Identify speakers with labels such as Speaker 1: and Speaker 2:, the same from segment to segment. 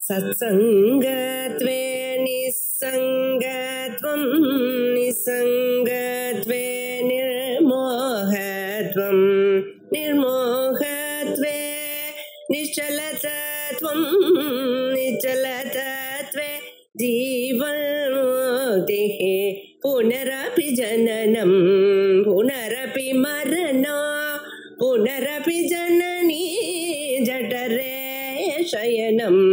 Speaker 1: सत्संगत्वे निस्संगत्वं निस्संगत्वे निर्मोहत्वं निर्मोहत्वे निश्चलतत्वं निश्चलतत्वे जीवन्मुक्तिः पुनरपि जननं पुनरपि मरणं पुनरपि जननी जठरे शयनम्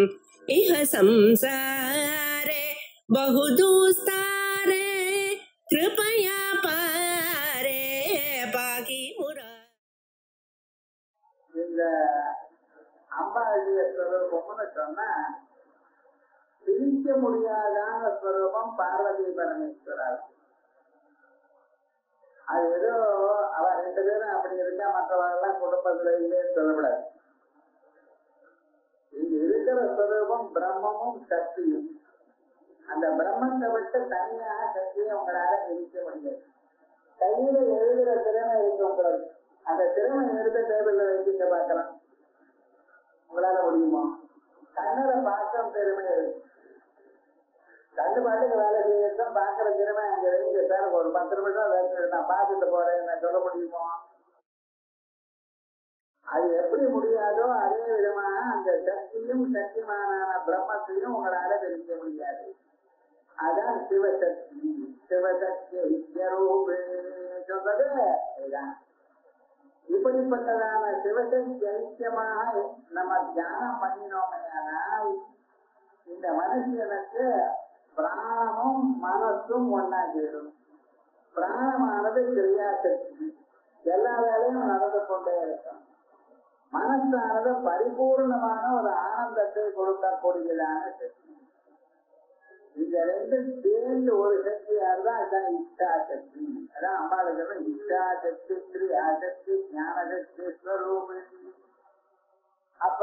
Speaker 1: इह संसारे बहुदुस्तारे कृपया पारे पाकि मुरा.
Speaker 2: இந்த அம்பாளுடைய ஸ்வரூபம்னு சொன்னா பிரிக்க முடியாதான ஸ்வரூபம் பார்வதி பரமேஸ்வரர். அது ஏதோ அவ ரெண்டு பேரும் அப்படி இருக்கா, மற்றவர்கள்லாம் குடும்பத்துல இல்லைன்னு சொல்லக்கூடாது. இங்க இருக்கிற ஸ்வரூபம் பிரம்மமும் சக்தியும். அந்த பிரம்மத்தை விட்டு தனியாக சக்தியை உங்களால பிரிக்க முடியாது. கையில எழுதுற திறமை இருக்கு உங்களுக்கு, அந்த திறமை எடுத்த டேபிள்ல வச்சுக்க பார்க்கலாம், உங்களால முடியுமா? கண்ணரை பார்க்கும் திறமை இருக்கு, கண்டு பாட்டுக்கு வேலை செய்யறதும் பார்க்கிற திறமை அங்க வைக்க சார் ஒரு 10 நிமிஷம் வேலை நான் பார்த்துட்டு போறேன் நான் சொல்ல முடியுமோ? அது எப்படி முடியாதோ அதே விதமான அந்த சக்தியும் சக்திமான பிரம்மத்தையும் உங்களால தெரிவிக்க முடியாது. அதான் சிவசக்தி. சிவசக்தி சொல்றது இதுதான். இப்படிப்பட்டதான சிவசக்தி ஐக்கியமாக நம்ம தியானம் பண்ணினோமையானால் இந்த மனுஷனுக்கு பிராணமும் மனசும் ஒன்னா சேரும். பிராணமானது கிரியாசக்தி, எல்லா வேலையும் நடந்து கொண்டே இருக்கும். மனசானது பரிபூர்ணமான ஒரு ஆனந்தத்தை கொடுக்கக்கூடியதான சக்தி. இந்த ரெண்டும் சேர்ந்து ஒரு சக்தியாருதான் அதுதான் இஷ்டா சக்தி. அதான் அம்பாளுக்கு இஷ்டா சக்தி, கிரியாசக்தி, ஞான சக்தி, ஸ்வரூபிணி. அப்ப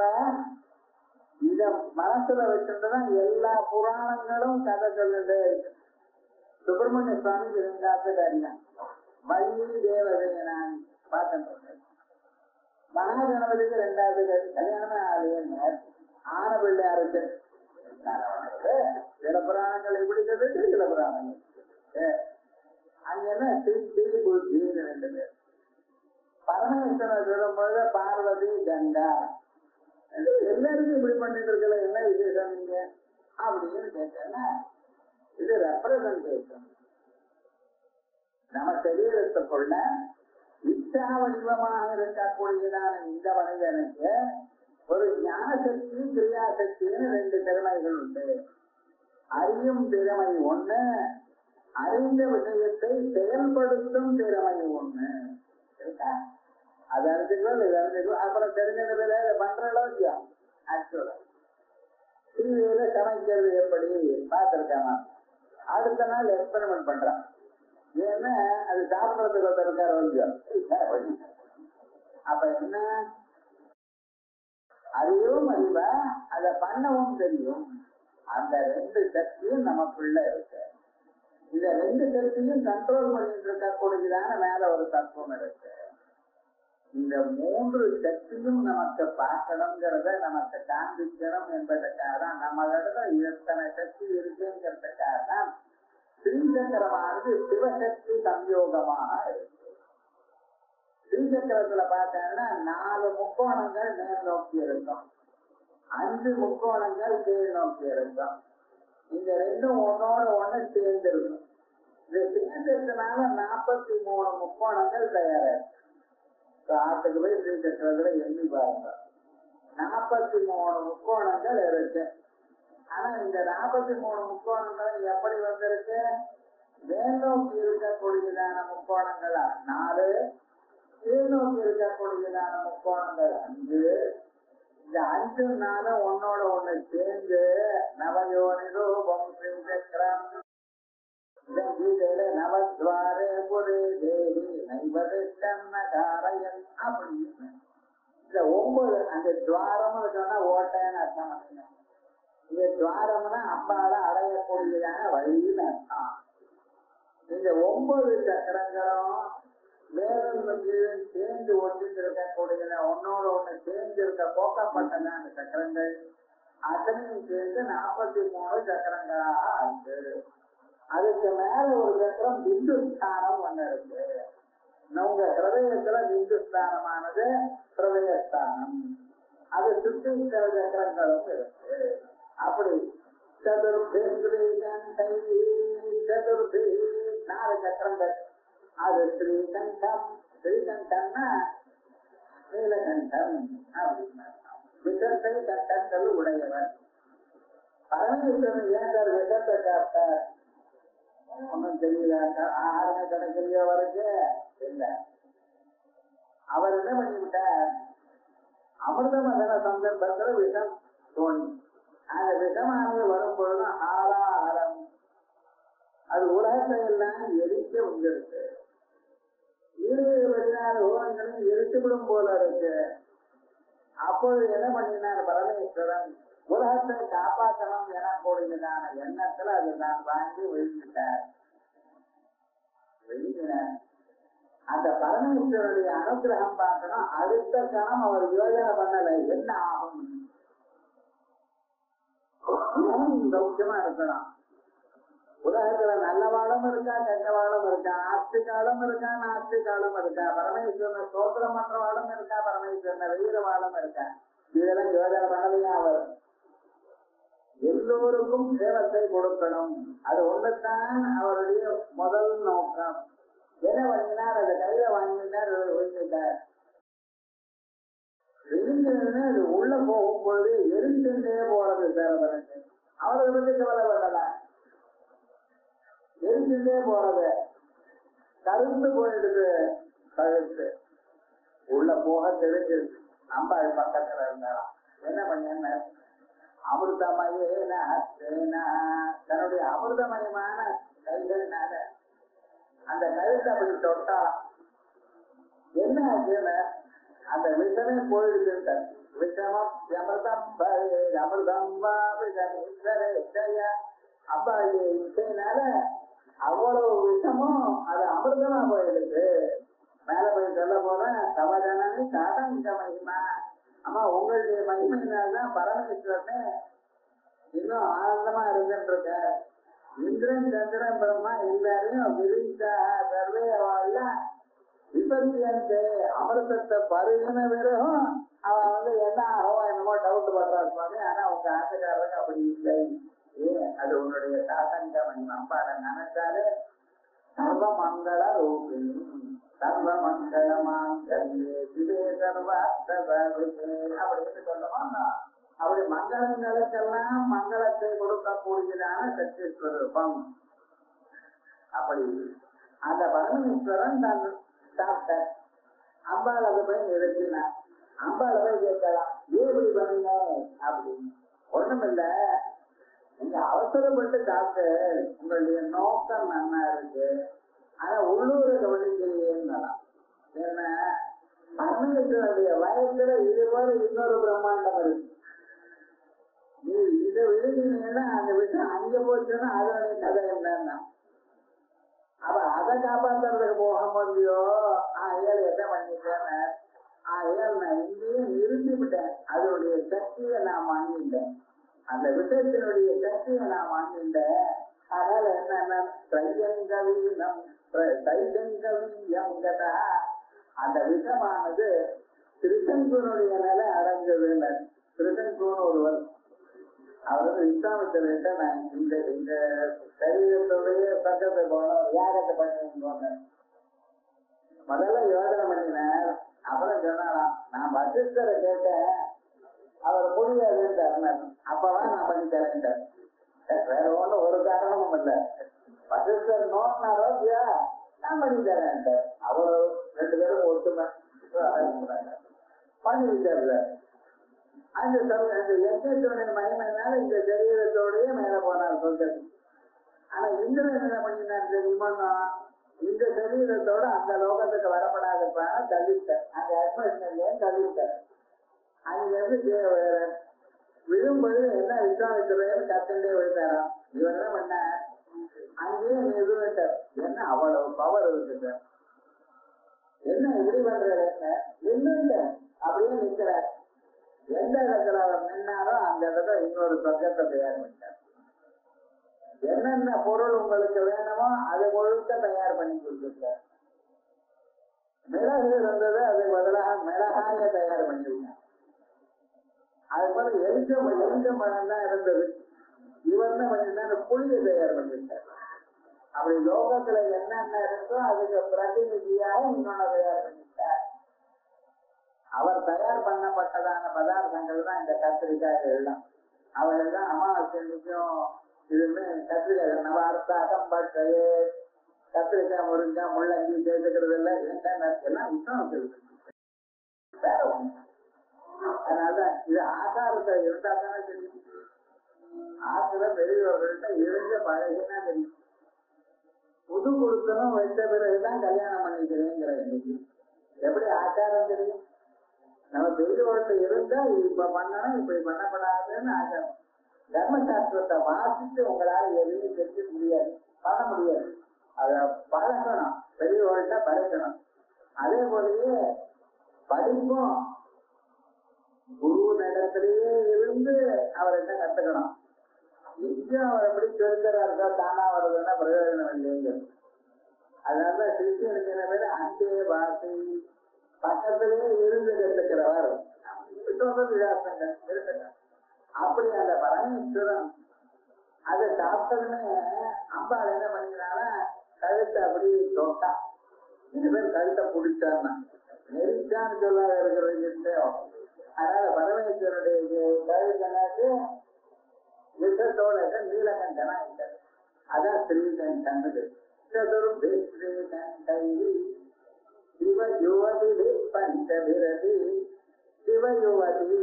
Speaker 2: இத மனசுல வச்சுட்டுதான் எல்லா புராணங்களும் கதை சொல்லிட்டே இருக்கு. சுப்பிரமணிய சுவாமிக்கு 2வது கல்யாணம், வள்ளி தேவதையனான் பார்த்து. மகாகணபதிக்கு 2வது கல்யாணமே ஆன பிள்ளையாருக்கு சில புராணங்கள் எப்படி சொல்லிட்டு சில புராணங்கள் அங்க என்ன திருப்தி புத்தின்னு 2 பேர். பரமேஸ்வரர் சொல்லும் பொழுது பார்வதி கங்கா எல்லாருக்கும் இப்படி பண்ணிட்டு இருக்கல, என்ன விசேஷம் நீங்க அப்படின்னு கேட்டேன்னா இது ரெப்ரசன்டேஷன். நம்ம சரீரத்துக்குள்ள இச்சா வடிவமாக இருக்கக்கூடியதான இந்த மனிதனுக்கு ஒரு ஞான சக்தி, கிரியாசக்தின்னு 2 திறமைகள் உண்டு. அறியும் திறமை ஒண்ணு, அறிந்த விஷயத்தை செயல்படுத்தும் திறமை ஒண்ணு. அது அறிஞ்சுக்கலாம், இது அறிஞ்சுக்கலாம், அப்புறம் தெரிஞ்சதுல பண்றோம் இல்லையா. ஆக்சுவலா டிவியில சமைக்கிறது எப்படி பார்த்திருக்காமா, அடுத்த நாள் எக்ஸ்பெரிமெண்ட் பண்றான். ஏன்னா அது சாப்பிடறதுக்கு ஒருத்தருக்கார வலிக்கும். அப்ப என்ன அறிவும் அறிவா, அதை பண்ணவும் தெரியும். அந்த 2 சக்தியும் நமக்குள்ள இருக்கு. இந்த 2 சக்தியும் கண்ட்ரோல் பண்ணிட்டு இருக்கக்கூடியதான மேல ஒரு தத்துவம் இருக்கு. இந்த 3 சக்தியும் நமக்கு பார்க்கணுங்கிறத நமக்கு காண்பிக்கணும் என்பதற்காக தான் நம்ம இடத்துல எத்தனை சக்தி இருக்குங்கிறதுக்காக தான் ஸ்ரீசக்கரமானது சிவசக்தி சம்யோகமாக இருக்கு. ஸ்ரீசக்கரத்துல பார்த்தோம்னா 4 முக்கோணங்கள் மேல் நோக்கி இருக்கும், 5 முக்கோணங்கள் கீழ் நோக்கி இருக்கும். இந்த 2ம் ஒன்னோட ஒண்ணு சேர்ந்து இருக்கும். இந்த ஸ்ரீசக்கரத்தினால 43 முக்கோணங்கள் தயாராகும். ஆட்டுக்கு போய் ஸ்ரீசக்கரத்துல எண்ணி பாருங்க, 43 முக்கோணங்கள் இருக்கு. ஆனா இந்த 43 முக்கோணங்கள் எப்படி வந்திருக்கு? மேல் நோக்கி இருக்கக்கூடியதான முக்கோணங்கள் 4, கீழ் நோக்கி இருக்கக்கூடியதான முக்கோணங்கள் 5. இந்த 5 4 ஒன்னோட ஒண்ணு சேர்ந்து நவயோனிரூபம் ஸ்ரீசக்கரம். கீதையில நவத்வாரே புரே தேவி நைவதிஷ்டன்னகாரயன் அப்படின்னு இந்த 9 அந்த துவாரம்னு சொன்னா ஓட்டைன்னு அர்த்தம் பண்ணணும். இந்த துவாரம்னா அம்பால அடையக்கூடியதான வழின்னு அர்த்தம். இந்த 9 சக்கரங்களும் மேலும் கீழும் சேர்ந்து ஒட்டிட்டு இருக்கக்கூடியத ஒன்னோட ஒண்ணு சேர்ந்து இருக்க போக்கப்பட்டன அந்த சக்கரங்கள். அத அத்தனையும் சேர்ந்து 43 சக்கரங்களாக ஆச்சு. அதுக்கு மேல ஒரு சக்கரம் பிந்துஸ்தானம் ஒண்ணு இருக்கு. உங்க ஹிருதயத்துல பிந்துஸ்தானமானது ஹிருதயஸ்தானம், அது சுற்றி இருக்கிற சக்கரங்களும் இருக்கு. அப்படி சதுர்பி 4 சக்கரங்கள். அது ஸ்ரீகண்டம். ஸ்ரீகண்டம்னா நீலகண்டம் அப்படின்னா விஷத்தை கட்டங்கள் உடையவர். பரமேஸ்வரன் ஏன் சார் விஷத்தை காட்டார்? ஒன்னும் தெரியல. ஆறுமே கிடைக்கலையோ அவருக்கு இல்ல. அவர் என்ன பண்ணிவிட்டார்? அமிர்த மதன சந்தர்ப்பத்துல விஷம் தோணி, அந்த விஷமானது வரும் பொழுது ஆளாரம் அது உலகத்தை எல்லாம் எரிக்க வந்துருக்கு. 16 ஓரங்களையும் எரித்துவிடும் போல இருக்கு. அப்பொழுது என்ன பண்ணினார் பரமேஸ்வரன்? உலகத்தை காப்பாற்றணும் எனக்கூடியதான எண்ணத்துல அது நான் வாங்கி விழுந்துட்டார். விழுங்கினார். அந்த பரமேஸ்வரனுடைய அனுகிரகம் பார்க்கணும். அடுத்த கணம் அவர் யோஜனை பண்ணல, என்ன ஆகும், சௌக்கியமா இருக்கலாம். உலகத்துல நல்ல வாழும் இருக்கா, கெட்ட வாழும் இருக்கா, ஆஸ்திகாலும் இருக்கா, நாஸ்திகாலும் இருக்கா, பரமேஸ்வரனை சோத்திரம் பண்ற வாழும் இருக்கா, பரமேஸ்வரனை வெயில வாழும் இருக்கா, இதெல்லாம் யோஜனை பண்ணலையா அவர்? எல்லோருக்கும் சேவத்தை கொடுக்கணும், அது ஒன்றுதான் அவருடைய முதல் நோக்கம். என்ன பண்ணினார்? அதை கையில வாங்கினார், ஒழிச்சிட்டார். விழுந்ததுன்னு அது உள்ள போகும்பொழுது எரிஞ்சுட்டே போறது சேவதற்கு. அவரை பற்றி கவலைப்படல, எரிஞ்சுட்டே போறது. கருத்து போயிடுது கழுத்து, உள்ள போக தெரிஞ்சிருக்கு. அம்பாள் பக்கத்துல இருந்தாராம். என்ன பண்ண? அமிர்தமயேன தன்னுடைய அமிர்தமயமான கைகள்னால அந்த கழுத்தை அப்படி தொட்டாலாம். என்ன ஆச்சுன்னு அந்த விஷமே போயிடுது. விஷமம் அமிர்தம் அமிர்தம் அம்பாளுடைய இசையினால அவ்வளவு விஷமும் அது அமிர்தமா போயிடுது. மேல போய் சொல்ல போல தவஜனனி தாதங்க மகிமா. அம்மா உங்களுடைய மகிமையினால்தான் பரமேஸ்வரனே இன்னும் ஆனந்தமா இருந்துட்டு இருக்க. இந்திரன் சந்திரன் பிரம்மா எல்லாரையும் விரிஞ்சா சர்வே அவெல்லாம் விபத்தியன்ட்டு அமிர்தத்தை பருகின பிறகும் அவன் என்ன ஆகும் என்னமோ டவுட் பண்றான் சுவாமி. ஆனா உங்க ஆசைக்காரருக்கு அப்படி இல்லை. ஏன்? அது உன்னுடைய தாத்தங்க மகிமா. அம்பாட நினைச்சாலே சர்வ மங்கள ரூபிணி சர்வ மங்களமாங்கல்யே சிவே சர்வார்த்தசாதிகே அப்படின்னு சொல்லணும்னா அப்படி மங்களங்களுக்கெல்லாம் மங்களத்தை கொடுக்கக்கூடியதான சக்தி ஸ்வரூபம். அப்படி அந்த பரமேஸ்வரன் தான் சாப்பிட்டார். அம்பாள் அதை போய் நிறுத்தினார். அம்பாள் போய் கேட்கலாம், எப்படி பண்ணுங்க அப்படின்னு. ஒண்ணுமில்ல, நீங்க அவசரப்பட்டு சாப்பிட்டு உங்களுடைய நோக்கம் நல்லா இருக்கு, ஆனா உள்ளூரை கவனிக்கலையேங்கலாம். என்ன? பரமேஸ்வரனுடைய வயசுல இதுபோல இன்னொரு பிரம்மாண்டம் இருக்கு. நீ இதை விழுந்தீங்கன்னா அந்த விஷயம் அங்க போச்சுன்னா அதனுடைய கதை என்னன்னா அப்ப அதை காப்பாத்துறதுக்கு போக முடியோ. ஏழு என்ன பண்ணிட்டேன்னு ஏழு நான் இங்கேயே நிறுத்தி விட்டேன். அதனுடைய சக்தியை நான் வாங்கிட்டேன், அந்த விஷயத்தினுடைய சக்தியை நான் வாங்கிட்டேன். அதனால என்னன்னா தைஜங்கவீயங்கதா அந்த விஷமானது திருசங்கனுடைய நிலை அடைஞ்சதுன்னு. திருசங்கன் ஒருவர் அவருக்கு விஸ்வாமித்திர நான் இந்த இந்த சரீரத்துடைய பக்கத்தை போனோம், யாகத்தை பண்ணுங்க முதல்ல யோசனை பண்ணினார். அப்புறம் சொன்னாலாம், நான் வசிஷ்டரை கேட்டேன், அவர் முடியாதுன்னு. அப்பதான் நான் பண்ணி தரேன். வேற ஒண்ணும் ஒரு காரணமும் இல்லை. வசிஷ்டர் நோக்கினாரோ இல்லையா, நான் பண்ணி தரேன். அவ்வளவு 2 பேரும் ஒத்துமை பண்ணி விட்டார். அந்த யஜ்ஞத்துடைய மகிமைனால இந்த சரீரத்தோடய மேல போனார் சொல்றது. ஆனா இந்திரன் என்ன பண்ணினார் தெரியுமா? இந்த சரீரத்தோட அந்த லோகத்துக்கு வரப்படாதப்ப தள்ளிட்டார். அந்த அட்மாஸ்பியர் தள்ளிட்டார். அங்கிருந்து விழும்பொழுது என்ன விஸ்வாமித்திரர் கத்துண்டே விழுந்தாராம். இவர் என்ன பண்ண அங்கேயே நிறுவிட்டார். என்ன அவ்வளவு பவர் இருக்குது, என்ன இப்படி பண்றாரு, என்ன அப்படியே நிற்கிறார். எந்த இடத்துல அவர் நின்னாலும் அந்த இடத்துல இன்னொரு சொர்க்கத்தை தயார் பண்ணிட்டார். என்னென்ன பொருள் உங்களுக்கு வேணுமோ அது முழுக்க தயார் பண்ணி கொடுத்துருக்கார். மிளகு இருந்தது, அதுக்கு பதிலாக மிளகாய தயார் பண்ணிவிட்டார். அது போல எலுமிச்சம்பழம் தான் இருந்தது, இவர் என்ன பண்ணிருந்தாரு, புளியை தயார் பண்ணிவிட்டார். அப்படி லோகத்துல என்னென்ன இருக்கோ அதுக்கு பிரதிநிதியாக இன்னொன்னு தயார் பண்ணிட்டார். அவர் தயார் பண்ணப்பட்டதான பதார்த்தங்கள் தான் இந்த கத்திரிக்காய் எல்லாம். அவர் எல்லாம் அமாவாசைக்கும் இதுமே கத்திரிக்காய் நவார்த்தா கம்பட்டையே கத்திரிக்காய் முருங்காய் முள்ளங்கி சேர்த்துக்கிறது இல்லை, எல்லாம் விஷம் இருக்கு. அதனாலதான் இது ஆகாரத்தை இருந்தா தானே தெரியும். ஆத்துல பெரியவர்கள்ட்ட இருந்து பழகினா தெரியும். புது கொடுத்தனும் வச்ச பிறகுதான் கல்யாணம் பண்ணிக்கிறேங்கிற இன்னைக்கு எப்படி ஆச்சாரம் தெரியும்? நம்ம பெரியவர்கள்ட்ட இருந்தா இப்ப பண்ணணும் இப்படி பண்ணப்படாதுன்னு ஆச்சாரம். தர்மசாஸ்திரத்தை வாசித்து உங்களால எதுவும் தெரிஞ்ச முடியாது, பண்ண முடியாது. அத பழகணும், பெரியவர்கள்ட்ட பழகணும். அதே போலயே படிப்பும் குரு நடத்திலேயே இருந்து அவர்கிட்ட கத்துக்கணும். எங்கேயும் அவர் எப்படி தெரிஞ்சாரோ தானா வருதுன்னா பிரயோஜனம் இல்லைங்க. அதனால சிஷியனுக்கு என்ன பேரு, அண்டே வாசி, பக்கத்திலேயே இருந்து கத்துக்கிறவர் விலாசங்கள் இருக்கட்டும். அப்படி அந்த பரமேஸ்வரன் அதை சாப்பிட்டதுமே அம்பாள் என்ன பண்ணினால கழுத்தை அப்படி தொட்டா. இது பேர் கழுத்தை பிடிச்சான்னா நெரிச்சான்னு சொல்லாத இருக்கிறது. அதனால பரமேஸ்வரனுடைய கழுத்தனாக்கு விஷத்தோட நீலகண்டனா இருக்காது. அதான் ஸ்ரீகண்டது. சிவ யுவதி பஞ்சபிரதி சிவயுவதி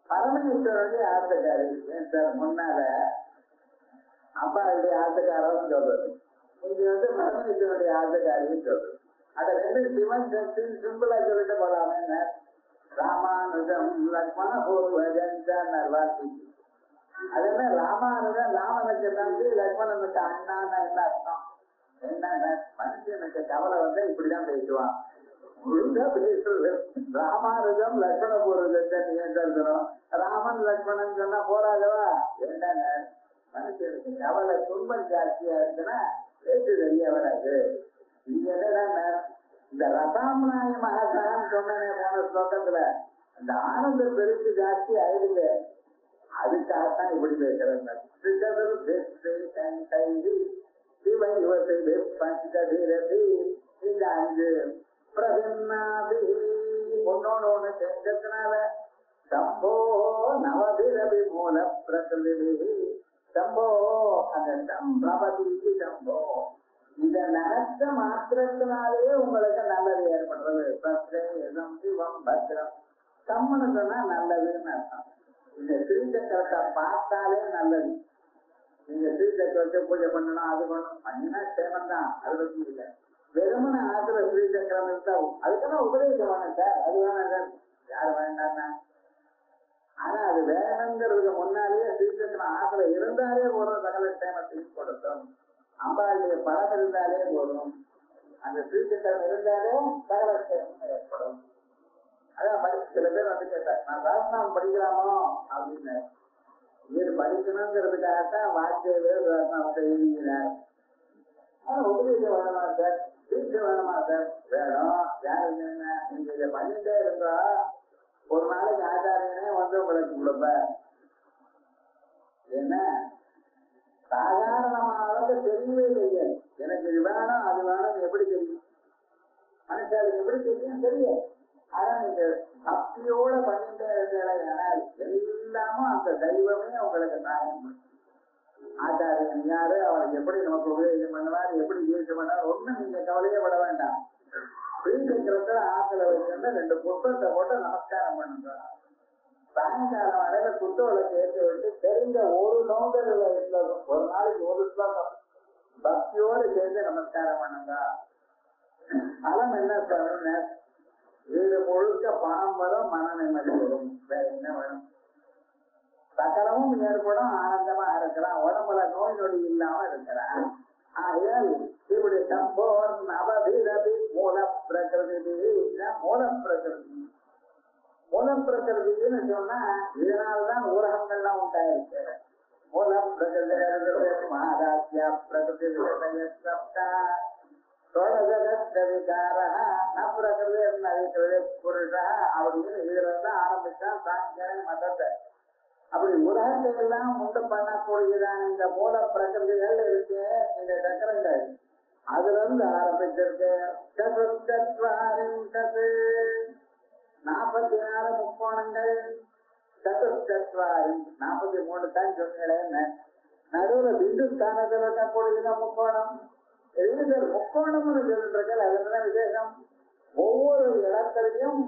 Speaker 2: பரமேஸ்வரனுடைய ஆத்துக்காரி. ஏன் சார் முன்னால அம்பாளுடைய ஆத்துக்காரன்னு சொல்றது, இங்க பரமேஸ்வரனுடைய ஆத்துக்காரின்னு சொல்றது. அத ரெண்டு சிவன் சக்தின்னு சிம்பிளா சொல்லிட்டு போலாமே. ராமானுஜம் லக்ஷ்மண பூர்வஜன் வார்த்தை. அது என்ன ராமானுஜன், ராமனுக்கு தம்பி, லக்ஷ்மணனுக்கு அண்ணான்னு என்ன அர்த்தம்? என்ன மனுஷனுக்கு கவலை வந்தா இப்படிதான் பேசுவான். ஒழுங்கா பேசுறது ராமானுஜம் லக்ஷ்மண பூர்வஜன் ஏன் சொல்லணும்? ராமன் லக்ஷ்மணன் சொன்னா போராதவா? என்ன மனுஷனுக்கு கவலை துன்பம் ஜாஸ்தியா இருக்குன்னா பேச்சு தெரிய வராது. இங்க என்னன்னா இந்த ரசாமனாய மகாசாரம் சொன்னே போன ஸ்லோகத்துல அந்த ஆனந்த பெருசு ஜாஸ்தி ஆயிடுது. அதுக்காகத்தான் இப்படி பேசுறேன். இந்த 5 பிரதிநாதி ஒன்னோட ஒண்ணு சேர்ந்ததுனால சம்போ நவபிரபி மூல பிரகிருதி சம்போ அந்த சம்பவதி சம்போ இத நினைச்ச மாத்திரத்தினாலேயே உங்களுக்கு நல்லது ஏற்படுறது. சத்ரேதம் சிவம் பத்ரம் சம்மனு சொன்னா நல்லதுன்னு அர்த்தம். இந்த ஸ்ரீசக்கரத்தை பார்த்தாலே நல்லது. நீங்க ஸ்ரீசக்கரத்தை பூஜை பண்ணணும், அது பண்ணணும், பண்ணினா சேமம் தான், அது பத்தி இல்லை. வெறுமன ஆத்துல ஸ்ரீசக்கரம் இருந்தா அதுக்கெல்லாம் உபதேசம் வேணும் சார், அது வேணாம் சார், யாரு வேண்டாம்னா. ஆனா அது வேணுங்கிறதுக்கு முன்னாலேயே ஸ்ரீசக்கரம் ஆத்துல இருந்தாலே போதும், சகல சேமத்தையும் கொடுத்தோம். அம்பாளுடைய பலம் இருந்தாலே போதும், அந்த ஸ்ரீசக்கரம் இருந்தாலே சகல சேமம் ஏற்படும். அதான் சில பேர் வந்து கேட்டார், நான் சாஸ்திரம் படிக்கலாமோ அப்படின்னு. இது படிக்கணுங்கிறதுக்காகத்தான் வாத்தியவே சாஸ்திரத்தை எழுதினார். ஆனா உபதேசம் வேணுமா சார், தீட்சை வேணுமா சார்? வேணும். யாருக்கு என்ன, நீங்க இதை பண்ணிட்டே இருந்தா ஒரு நாளைக்கு ஆச்சாரியனே வந்து உங்களுக்கு கொடுப்ப. என்ன சாதாரணமாக தெரியவே தெரியாது. எனக்கு இது வேணும் அது வேணும் எப்படி தெரியும்? மனுஷாளுக்கு எப்படி தெரியும்? தெரியாது. ஆனா நீங்க பக்தியோட பண்ணிட்டே இருந்தால் எல்லாமும் அந்த தெய்வமே உங்களுக்கு சாயம். ஆச்சாரியன் யாரு, அவனுக்கு எப்படி நமக்கு உபதேசம் பண்ணுவார், எப்படி ஜீவிச்சம் பண்ணார், ஒண்ணும் நீங்க கவலையே பட வேண்டாம். ஸ்ரீசக்கரத்துல ஆத்துல வச்சிருந்தா 2 புஷ்பத்தை போட்டு நமஸ்காரம் பண்ணுங்க. சாயங்காலம் வரையில குத்தோளத்தை ஏற்றி விட்டு தெரிஞ்ச ஒரு சௌந்தர்யில இருந்ததும் ஒரு நாளைக்கு ஒரு ஸ்லோகம் பக்தியோடு சேர்ந்து நமஸ்காரம் பண்ணுங்க. அலம் என்ன சொல்ற, வீடு முழுக்க பணம் வரும், மன நிம்மதி வரும், வேற என்ன வேணும்? சகலமும் ஏற்படும், ஆனந்தமா இருக்கலாம், உடம்புல நோய் நொடி இல்லாம இருக்கிறான். ஆகையால் இப்படி சம்போர் நவபிரபி மூல பிரகிருதி, மூல பிரகிருதி. மூலப்பிரகிருதின்னு சொன்னா இதனால்தான் ஊரகங்கள்லாம் உண்டாயிருக்கு. மூலப்பிரகிருதி மகாராஜ்யா பிரகிருதி புருஷா அப்படின்னு இதுலதான் ஆரம்பிச்சான் சாங்கியான மதத்தை. அப்படி உலகத்தை எல்லாம் உண்டு பண்ணக்கூடியதான் இந்த மூல பிரகிருதிகள் இருக்கு, இந்த சக்கரங்கள். அதுல இருந்து ஆரம்பிச்சிருக்கு 44 முக்கோணங்கள். 43 தான் சொன்னீங்களே. நடுவுல பிந்து ஸ்தானத்தில் இருக்கக்கூடியத முக்கோணம். முக்கோணம்னு சொல்லிட்டு அதுதான் விசேஷம். ஒவ்வொரு இடத்துலயும்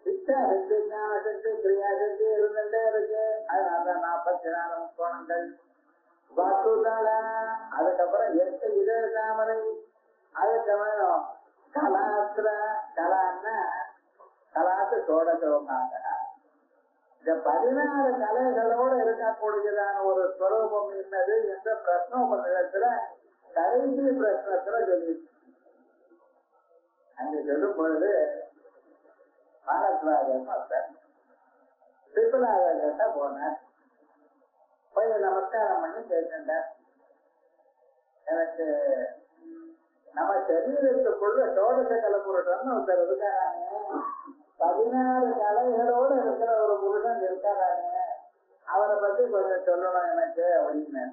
Speaker 2: சித்தா சக்தி, ஞான சக்தி, கிரியா சக்தி இருந்துட்டே இருக்கு. அதனால 44 முக்கோணங்கள். வசுதள, அதுக்கப்புறம் 8 இதழ தாமரை, அதுக்கப்புறம் கலாத்திர, கலான்னா கலாத்து சோடசோகாக. இந்த 16 கலைகளோடு இருக்கக்கூடியதான ஒரு ஸ்வரூபம் என்னது என்ற பிரஸ்னோபநிடத்துல கடைசி பிரச்சனத்துல சொல்லி அங்க சொல்லும் பொழுது பாரத்வாஜன் திருப்பலாகிட்ட போனார். போய் நமஸ்காரம் பண்ணி கேட்டார், எனக்கு நம்ம சரீரத்துக்குள்ள சோடச கலப்புருஷன் ஒருத்தர் இருக்காரானே, 16 கலைகளோடு இருக்கிற ஒரு புருஷன் இருக்காரானே, அவரை பத்தி கொஞ்சம் சொல்லணும் எனக்கு அப்படின்னு.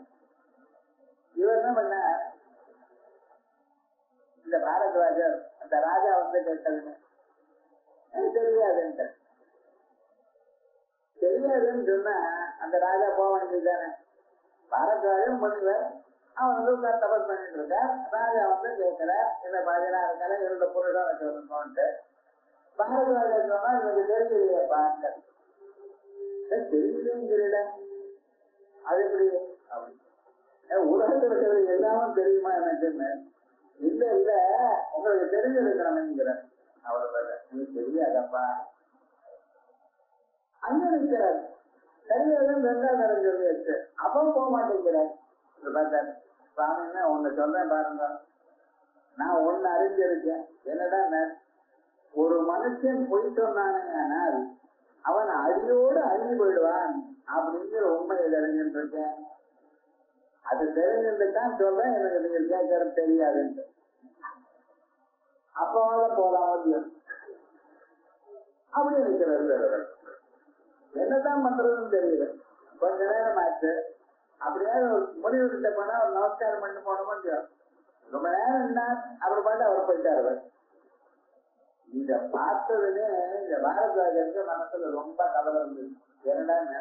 Speaker 2: இவர் என்ன பண்ண, இந்த பாரத்வாஜர் அந்த ராஜா வந்து கேட்டதுன்னு தெரியாதுன்ட்டு. தெரியாதுன்னு சொன்னா அந்த ராஜா போக வேண்டியதுதானே. பாரத்வாஜன் முனிவர், அவன் வந்து தபஸ் பண்ணிட்டு இருக்கார். ராஜா வந்து கேட்கிறார், இந்த 16 கலை இருந்த புருஷன் சொல்லணும்ட்டு. பாரத்வாஜன் சொன்னா எனக்கு தெரியலையே பாருங்க. தெரியலேங்கிற அது எப்படி அப்படி உலகத்தில் இருக்கிறது எல்லாமும் தெரியுமா எனக்குன்னு. இல்ல இல்ல உங்களுக்கு தெரிஞ்சிருக்கணும்ங்கிற அவர் நீ தெரியாதப்பா அங்க நிற்கிறார். தெரியாதுன்னு 2வது சொல்லி வச்சு அப்போ போக மாட்டேங்கிறார். பார்த்தார், சுவாமின்னா ஒண்ணு சொல்றேன் பாருங்க, நான் ஒண்ணு அறிஞ்சிருக்கேன். என்னடா, ஒரு மனுஷன் பொய் சொன்னானே ஆனால் அவன் அடியோடு அழிஞ்சு போயிடுவான் அப்படிங்கிற உண்மையை தெரிஞ்சுட்டு இருக்கேன். அது தெரிஞ்சுட்டுதான் சொல்றேன், எனக்கு நீங்க கேட்கறது தெரியாதுன்னு. அப்பவாத போலாம் முடியும் அப்படி இருக்கிறது. என்னதான் பண்றதுன்னு தெரியல. கொஞ்ச நேரம் ஆச்சு. அப்படியே முடிவுகிட்ட போனா ஒரு நமஸ்காரம் பண்ணி போன முடியும். ரொம்ப நேரம் என்ன அவர் பாட்டு அவர் போயிட்டாரு. இத பார்த்ததுன்னே இந்த பாரத்வாஜருக்கு மனசுல ரொம்ப கவலை இருந்தது. என்னடா,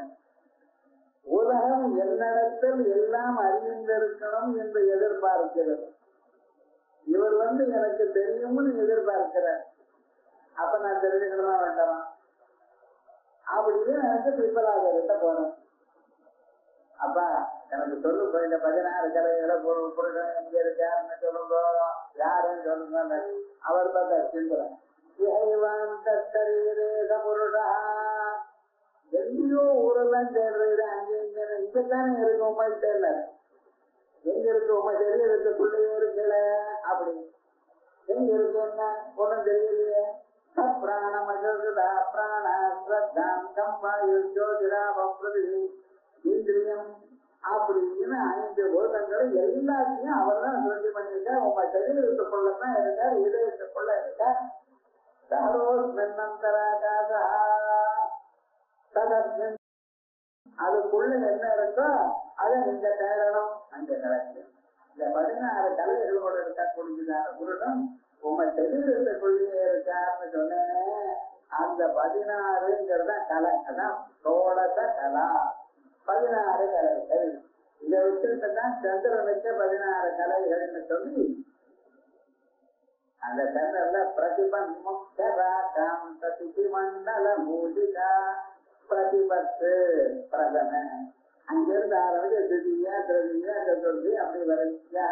Speaker 2: உலகம் என்னிடத்தில் எல்லாம் அறிந்திருக்கணும் என்று எதிர்பார்க்கிறது. இவர் வந்து எனக்கு தெரியும்னு எதிர்பார்க்கிறார். அப்ப நான் தெரிஞ்சுக்கணுமா வேண்டாமா அப்படின்னு எனக்கு பிற்பலாகிட்ட போனேன். அப்பா எனக்கு சொல்லுங்க, இந்த 16 கலைகளை புருஷன் எங்க இருக்காருன்னு சொல்லுங்க, யாருன்னு சொல்லுங்க. அவர் பார்த்தா சிந்துறேன், புருஷா எங்கேயோ ஊரெல்லாம் சேர்றது, அங்க இங்கத்தானே இருக்கு உண்மையிட்ட இல்ல, எங்க இருக்கு உண்மை தெரியறதுக்குள்ளேயே இருக்கல அப்படி. எங்க இருக்கு என்ன ஒண்ணும் தெரியலையே. இந்திரியம் அப்படின்னு 5 பூதங்கள் எல்லாத்தையும் அவர் தான் சொல்லி பண்ணிருக்கார். உங்க சரீரத்துக்குள்ளதான் இருக்கார், இதயத்துக்குள்ள இருக்கார். அதுக்குள்ள என்ன இருக்கோ அதை நீங்க தேடணும். அங்க கிடைக்கும். இந்த 16 கலைகளோடு இருக்கக்கூடியதான புருஷன் உங்க சரீரத்துக்குள்ளே இருக்காருன்னு சொன்னேனே, அந்த 16ங்கிறதான் கலை. அதான் சோடச கலா, 16 கலைகள். இதை வச்சுட்டுதான் சந்திரனுக்கு 16 கலைகள்னு சொல்லி அந்த சந்திரன்ல பிரதிபன்முக்தராகம் பிரதிமண்டல மூலிகா பிரதிபத்து பிரதம அங்கிருந்து ஆரம்பிச்சு திதியா திருதியா சதுர்த்தி அப்படி வரைச்சா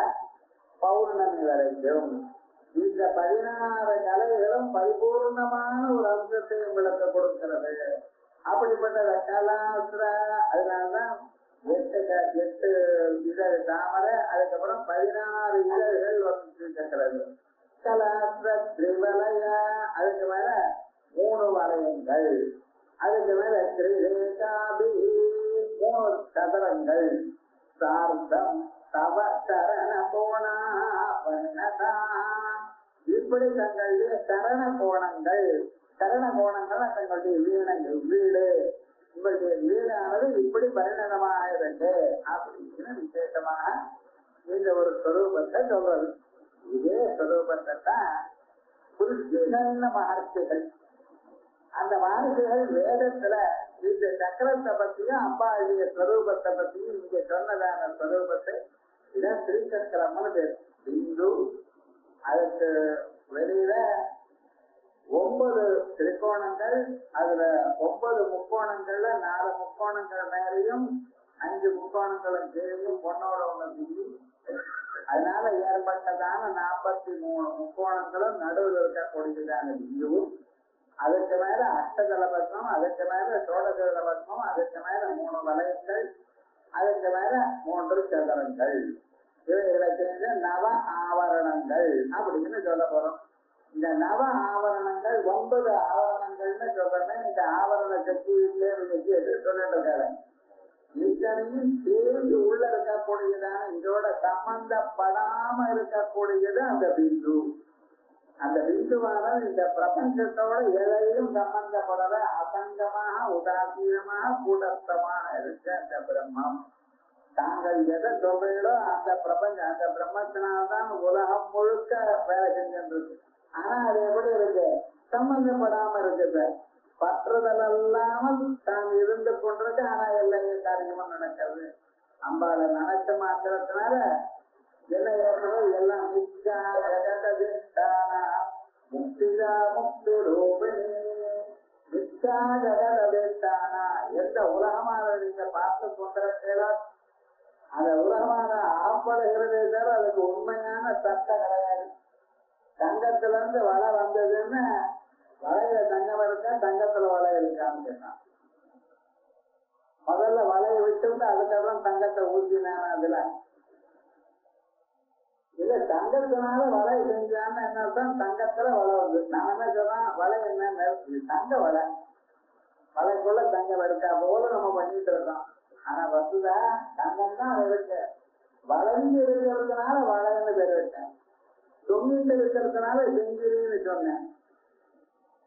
Speaker 2: பௌர்ணமி வரைக்கும் இந்த 16 கலைகளும் பரிபூர்ணமான ஒரு அம்சத்தை உங்களுக்கு கொடுக்கிறது. அப்படிப்பட்ட கலாசுர, அதனாலதான் 8 இதழ் தாமரை, அதுக்கப்புறம் 16 இதழ்கள் வந்திருக்கிறது. கலாசுர திரிவலய, அதுக்கு மேல 3 வளையங்கள். அதுக்கு மேல திரிரேகாபி 3 சதுரங்கள் சார்த்தம் தவ சரண கோணா பண்ணதா. இப்படி தங்களுடைய சரண கோணங்கள் தங்களுடைய வீடு உங்களுடைய வீடானது இப்படி பரிணதமாக இருக்கு அப்படின்னு விசேஷமாக இந்த ஒரு ஸ்வரூபத்தை சொல்றது. இதே ஸ்வரூபத்தை தான் புருஷன மகர்ஷிகள், அந்த மகர்ஷிகள் வேதத்துல இந்த சக்கரத்தை பத்தியும் அம்பாளுடைய ஸ்வரூபத்தை பத்தியும் இங்க சொன்னதான ஸ்வரூபத்தை இதான் திருச்சக்கரம்னு பேர். இந்து அதுக்கு வெளியில 9 திரிகோணங்கள், அதுல 9 முக்கோணங்கள்ல 4 முக்கோணங்கள் மேலையும் 5 முக்கோணங்களும் கீழையும் பொண்ணோட ஒண்ணு பிந்தி, அதனால ஏற்பட்டதான 43 முக்கோணங்களும் நடுவில் இருக்கக்கூடியதான பிந்துவும், அதுக்கு மேல அஷ்டதலபத்மம், அதுக்கு மேல சோடதலபத்மம், அதுக்கு மேல 3 வலயங்கள், அதுக்கு மேல 3 சதுரங்கள், இவைகளை சேர்ந்த நவ ஆவரணங்கள் அப்படின்னு சொல்ல போறோம். இந்த நவ ஆவரணங்கள் 9 ஆவரணங்கள்னு சொல்றமே, இந்த ஆவரண சக்தி சொல்லிட்டு இருக்காரு. இத்தனையும் சேர்ந்து உள்ள இருக்கக்கூடியதான இதோட சம்பந்தப்படாம இருக்கக்கூடியது அந்த பிந்து. அந்த பிந்துவானது இந்த பிரபஞ்சத்தோட எதையும் சம்பந்தப்படாத அசங்கமாக உதாசீனமாக கூடத்தமாக இருக்க அந்த பிரம்மம். தாங்கள் எதை சொல்றீங்களோ அந்த பிரபஞ்சம், அந்த பிரம்மத்தினால்தான் உலகம் முழுக்க வேலை செஞ்சிருக்கு. ஆனா அது எப்படி இருக்கு? சம்பந்தப்படாம இருக்குது. பற்றுதல் இல்லாமல் தான் இருந்து கொண்டிருக்கு. ஆனா எல்லாம் காரியமும் நடக்கிறது. அம்பாளை நினைச்ச மாத்திரத்தினால என்ன எல்லாம் மிச்சா ஜெகதேஷ்டானா முக்திதா முக்தி ரூபிணி மிச்சா ஜெகதேஷ்டானா. எந்த உலகமான நீங்க பார்த்து கொண்டிருக்கிறீர்களோ அந்த உலகமான ஆப்படைகிறதே தவிர அதுக்கு உண்மையான சட்டம் கிடையாது. தங்கத்துல இருந்து வலை வந்ததுன்னு வலையில தங்கம் இருக்கா, தங்கத்துல வலை இருக்கான்னு கேட்டான். முதல்ல வலையை விட்டு அதுக்கப்புறம் தங்கத்தை ஊற்றினான. அதுல இல்ல தங்கத்தினால வலை செஞ்சான்னு என்ன அர்த்தம்? தங்கத்துல வலை வந்து நான் என்ன சொல்றேன், வலை என்ன தங்க வலை, வலைக்குள்ள தங்கம் இருக்கா போல நம்ம பண்ணிட்டு இருக்கோம். ஆனா வசுதா தங்கம் தான் இருக்கு. வளைஞ்சு இருக்கிறதுனால வலைன்னு பேர் வச்சேன், தொங்கிட்டு இருக்கிறதுனால செஞ்சிரின்னு சொன்னேன்.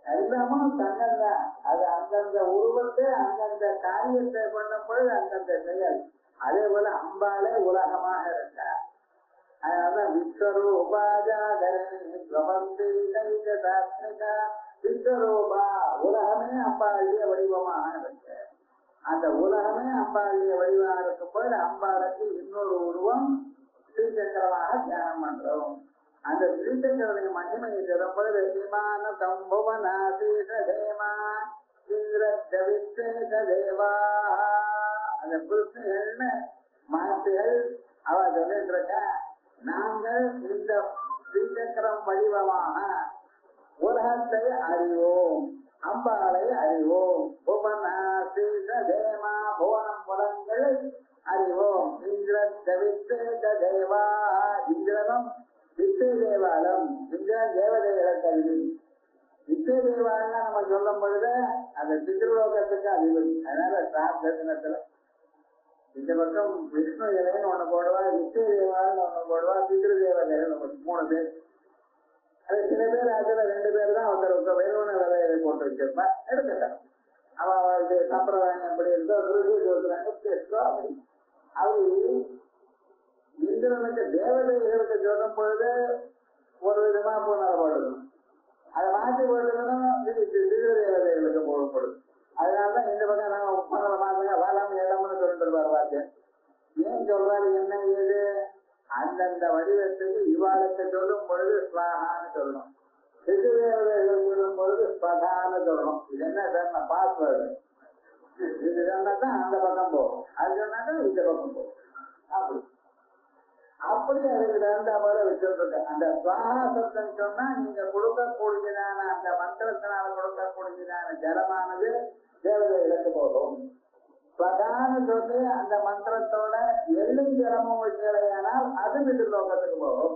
Speaker 2: எல்லாமும் தங்கம் தான். அது அந்தந்த உருவத்தை அந்தந்த காரியத்தை பண்ணும் பொழுது அந்தந்த செயல். அதே போல அம்பாலே உலகமாக இருந்தார். அதனால விஸ்வரூபா உலகமே அம்பாளுடைய வடிவமாக இருக்கு. அந்த உலகமே அம்பாளுடைய வடிவமாக இருக்கும் போது அம்பாளுக்கு இன்னொரு உருவம் ஸ்ரீசக்கரமாக தியானம் பண்றோம். அந்த ஸ்ரீசக்கரனுடைய மகிமையை சொல்லும் பொழுது விமான சம்புவனாசீச தேமா இந்திரவிசேஷ தேவா. அந்த புருஷர்கள்னு மகர்ஷிகள் அவ சொல்லிட்டு இருக்க, நாங்கள் இந்த ஸ்ரீசக்கரம் வடிவமாக உலகத்தை அறிவோம், அம்பாளை அறிவோம். புவனாசீச தேமா புவனம் புலங்களை அறிவோம். இந்திரவிசேஷ தேவா இந்திரனும் விஸ்வ தேவாலம். இந்திரன் தேவதைகளை கல்வி. விஸ்வ தேவாலம்னா நம்ம சொல்லும் பொழுது அந்த பித்ருலோகத்துக்கு அதிபதி. அதனால சார்த்த தினத்துல இந்த பக்கம் விஷ்ணு இலைன்னு ஒண்ணு போடுவா, விஸ்வ தேவாலம்னு ஒண்ணு போடுவா, பித்ரு தேவதைகள் 3 பேர். அது சில பேர் அதுல 2 பேர் தான் ஒருத்தர் வேணும்னு விதையை போட்டு வச்சிருப்பா. எடுத்துட்டான் அவளுடைய சம்பிரதாயம் எப்படி இருக்கோ அப்படி அவரு இந்திரனுக்கு தேவதைகளுக்கு சொல்லும் பொழுது ஒரு விதமா புனரப்படணும். அதை மாற்றி போட்டுக்கணும் தேவதைகளுக்கு போடப்படும். அதனாலதான் இந்த பக்கம் நாங்க உப்பனல மாத்துங்க வளம் இடம்னு சொல்லிட்டு இருப்பார் வாத்தியம். ஏன் சொல்றாரு என்ன ஏது? அந்தந்த வடிவத்துக்கு இவாளுக்கு சொல்லும் பொழுது ஸ்வாகான்னு சொல்லணும், சிறு தேவதைகள் சொல்லும் பொழுது ஸ்வதான்னு சொல்லணும். இது என்ன சார் பாஸ்வேர்டு? இது சொன்னாதான் அந்த பக்கம் போகும், அது சொன்னாதான் இந்த பக்கம் போகும். அப்படி அப்படி அதுக்கு தகுந்த போல வச்சிருக்க. அந்த ஸ்வாகா சப்தம் சொன்னா நீங்க கொடுக்கக்கூடியதான அந்த மந்திரத்தினால கொடுக்கக்கூடியதான ஜலமானது தேவதைகளுக்கு போகும். ஸ்வதான்னு சொல்லி அந்த மந்திரத்தோட எள்ளும் ஜலமும் வைக்கலையானால் அது விட்டு லோகத்துக்கு போகும்.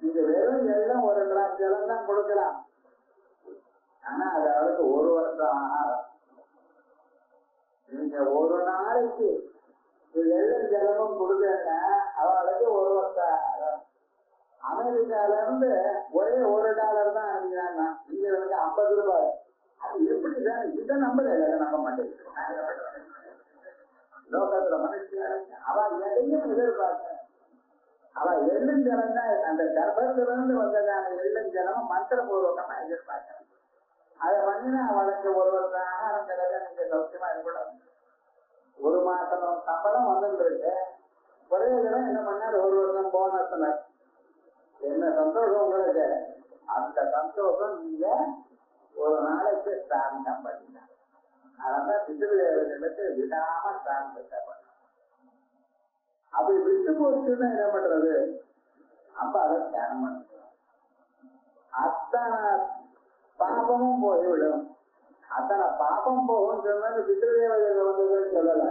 Speaker 2: நீங்க வெறும் எள்ளும் 1 கிளாஸ் ஜலம் தான் கொடுக்கலாம். ஆனா அது அவருக்கு 1 வருஷம் ஆகாரம். நீங்க ஒரு நாளைக்கு எள்ளும் ஜலமும் கொடுத்தேன்னா அவளுக்கு ஒரு வருஷம். அமெரிக்கால இருந்து ஒரே $1 தான் அனுப்பினாங்க. இங்க இருக்கு 50 ரூபாய். அது எப்படி சார்? இதை நம்பல, நம்ப மாட்டேங்குது. லோகத்துல மனுஷன் அவ எதையும் எதிர்பார்க்க. அவ எள்ளுஞ்சலம் தான் அந்த கர்ப்பத்திலிருந்து வந்ததான எள்ளுஞ்சலம் மந்திரபூர்வகமா எதிர்பார்க்கிறேன். அதை பண்ணினா அவளுக்கு ஒரு வருஷம் ஆகாரம் கிடையாது. நீங்க சௌக்கியமா இருக்கக்கூடாது. 1 மாசம் சம்பளம் வந்துருக்கு. ஒரே தினம் என்ன பண்ணாரு, 1 வருஷம் போனஸ். என்ன சந்தோஷம் உங்களுக்கு? அந்த சந்தோஷம் நீங்க ஒரு நாளைக்கு ஸ்தானம் பண்ணீங்க. அதான் பித்ருதேவர்களுக்கு விடாம ஸ்தானத்தை பண்ண. அப்படி விட்டு போச்சுன்னா என்ன பண்றது? அப்ப அதை தியானம் பண்ண அத்தனை பாபமும் போய்விடும். அத்தனை பாபம் போகும் சொன்னது பித்ருதேவர்கள் வந்ததுன்னு சொல்லல.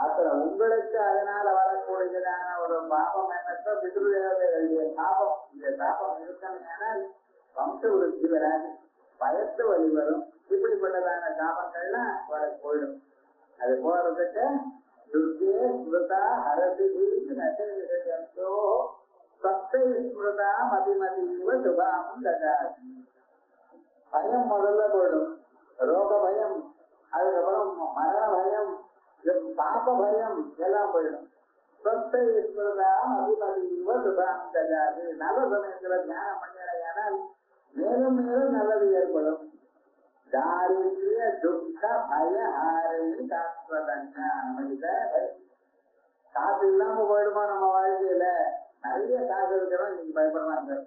Speaker 2: அத்தனை உங்களுக்கு அதனால வரக்கூடியதான ஒரு பாபம் என்னத்தோ பித்ருதேவர்களுடைய பாபம். இந்த பாபம் இருக்கணும்னா வம்ச விருத்தி வராது, பயத்து வழி வரும். இப்படிப்பட்டதான சாபங்கள்லாம் வர போயிடும். அது போறதுக்கு துர்கே ஸ்மிருதா ஹரதி நசோ சத்தை ஸ்மிருதா மதிமதீவ சுபாம் ததாதி. பயம் முதல்ல போயிடும். ரோக பயம், அதுக்கப்புறம் மரண பயம், பாப பயம் எல்லாம் போயிடும். சத்தை ஸ்மிருதா மதிமதீவ சுபாம் ததாதி. நல்ல சமயத்துல தியானம் பண்ணினால் மேலும் மேலும் நல்லது ஏற்படும். தாரித்ய துக்க பய ஹாரணி காஸ்வதன்யா. நமக்கு காசு இல்லாம போயிடுமா நம்ம வாழ்க்கையில? நிறைய காசு இருக்கிறோம், இன்னைக்கு பயப்படலாம் சார்.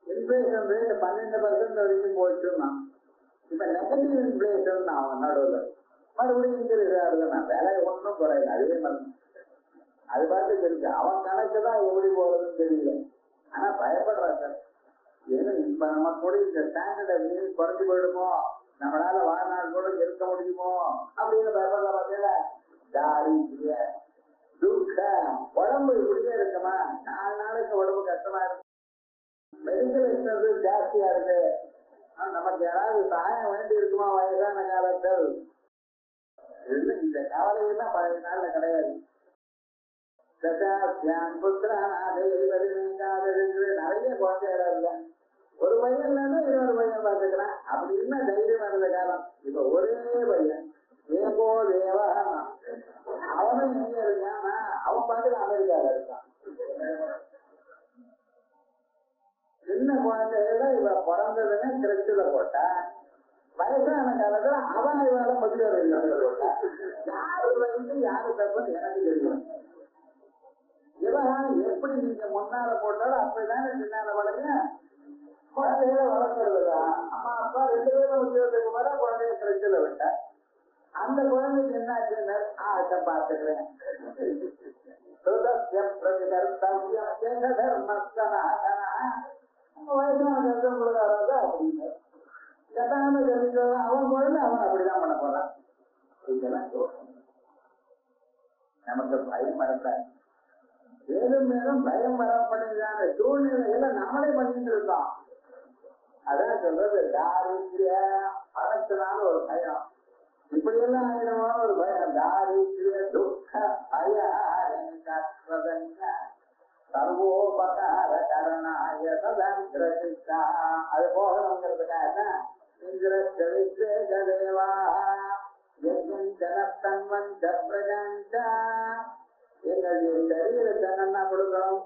Speaker 2: இன்ஃபிளேஷன் ரேட் 12% வரைக்கும் போச்சுன்னா இப்ப நெகட்டிவ் இன்ஃபிளேஷன் அவன் நடுவில் மறுபடியும் இன்க்ரீஸ் ஆகுதுன்னா வேலை ஒன்றும் குறையல. அதே மாதிரி அது பார்த்து இருக்கு. அவன் கணக்குதான் எப்படி போறதுன்னு தெரியல. ஆனா பயப்படுறான் சார். ஏன்னா இப்ப நம்ம கூட இந்த ஸ்டாண்டர்ட் மீறி குறைஞ்சு போயிடுமோ, நம்மளால வாழ்நாள் கூட இருக்க முடியுமோ அப்படின்னு பயப்படுற பார்த்தீங்களா? தாரித்ய துக்க உடம்பு இப்படியே இருக்குமா? 4 நாளைக்கு உடம்பு கஷ்டமா இருக்கு. மெடிக்கல் எக்ஸ்பென்சஸ் ஜாஸ்தியா இருக்கு. நமக்கு யாராவது சாயம் வேண்டி இருக்குமா வயதான காலத்தில்? இந்த கவலையெல்லாம் பழைய நாள்ல கிடையாது. நிறைய குழந்தைகளா இல்ல, ஒரு பையன் இல்லைன்னா இன்னொரு பையன் பார்த்துக்கிறான். அப்படி என்ன தைரியம் இருந்த காலம். இப்ப ஒரே பையன் ஏகோ தேவா. அவனும் எங்க இருக்கான்? அவன் பார்த்துட்டு அமெரிக்கால இருக்கான். சின்ன குழந்தைகள இவ பிறந்ததுன்னு திருச்சியில போட்டா, வயசான காலத்துல அவன் இவனால முதியோர் இல்லத்துல போட்டா. யாரு வயசு யாரு தப்புன்னு எனக்கு தெரியும். இவன் எப்படி நீங்க முன்னால போட்டாலும் அப்படிதானே பின்னால வளருங்க. குழந்தைகளை வளர்க்கறதுதா அம்மா அப்பா 2 பேரும் உத்தியோகத்துக்கு வர குழந்தைய திருச்சியில விட்டா, அந்த குழந்தைக்கு என்ன ஆச்சுன்னு அதை பார்த்துக்கிறேன். வயசான உங்களுக்கு வராது அப்படின்னு கட்டாம தெரிஞ்சவன் அவன் குழந்தை அவன் அப்படிதான் பண்ண போறான். இதெல்லாம் நமக்கு பயம் வரப்ப மேலும் மேலும் பயம் வரப்படுகிறான சூழ்நிலைகளை நம்மளே பண்ணிட்டு இருக்கோம். அதான் சொல்றது தாரித்ய பணத்தினால ஒரு பயம், இப்படி எல்லாம் ஆயிடுவோம் ஒரு பயம். தாரித்ய துக்க பய சர்வோபகார கரணாய சதந்திரசித்தா. அது போகணுங்கிறதுக்காக இந்திரேவா எங்களுடைய சரீரத்தை நல்லா கொடுக்கணும்.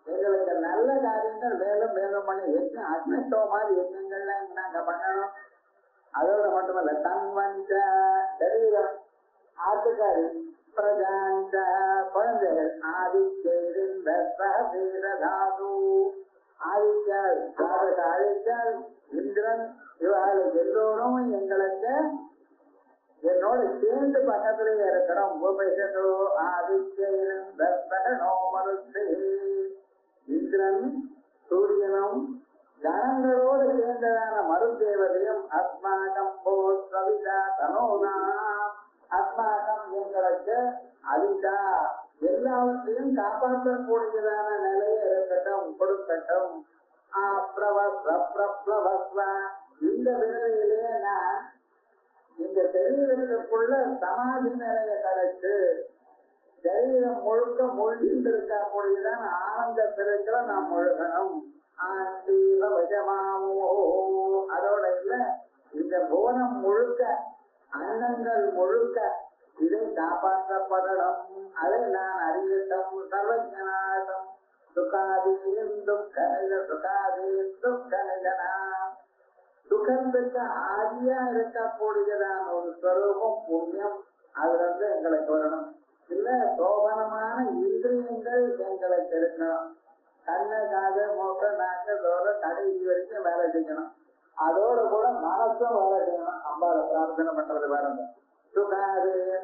Speaker 2: எங்களுக்கு நல்ல காரியங்கள் மேலும் மேலும் பண்ணி அக்னிஷ்டோ மாதிரி யஜ்ஞங்கள்லாம் நாங்க பண்ணணும். அதோட மட்டுமல்ல தன்வஞ்ச சரீரம் ஆத்துக்காரி பிரஜாந்த குழந்தைகள் ஆதித்யிருந்த சகசீரதாது ஆதித்யால் ஆதித்யால் இந்திரன் இவர்களுக்கு எல்லோரும் எங்களுக்கு என்னோட சேர்ந்து பக்கத்திலேயே இருக்கணும். உபனிஷதோ ஆதித்யிருந்த சகனோ மருத்தே. இந்திரன் சூரியனும் கணங்களோடு சேர்ந்ததான மருந்தேவதையும் அஸ்மாகம் போவிதா தனோனா. அஸ்மாகம் எங்களுக்கு அவிதா எல்லாவற்றையும் காப்பாற்றக்கூடியதான நிலையை இருக்கட்டும், கொடுக்கட்டும். இந்த விரைவிலே நான் இந்த சரீரத்துக்குள்ள சமாதி நிலையை கிடைச்சு சரீரம் முழுக்க முழுகிட்டு இருக்கா கூடியதான் ஆனந்த பெருக்கிற நாம் முழுகணும். அதோட இல்ல இந்த புவனம் முழுக்க அன்னங்கள் முழுக்க இதை காப்பாற்றப்படணும். அதை நான் அறியட்டும். சர்வஜனாதம் சுகாதீன் துக்க சுகாதீன் துக்க நிதனா சுகத்துக்கு ஆதியா இருக்கக்கூடியதான ஒரு ஸ்வரூபம் புண்ணியம் அது எங்களுக்கு வரணும். இல்ல சோபனமான இந்திரியங்கள் எங்களுக்கு இருக்கணும். கண்ண காது மூக்க நாக்கு தோட கடைசி வரைக்கும் வேலை செய்யணும். அதோட கூட மனசும் வேலை செய்யணும். அம்பாவை பிரார்த்தனை பண்றது பாருங்க. சுகாதே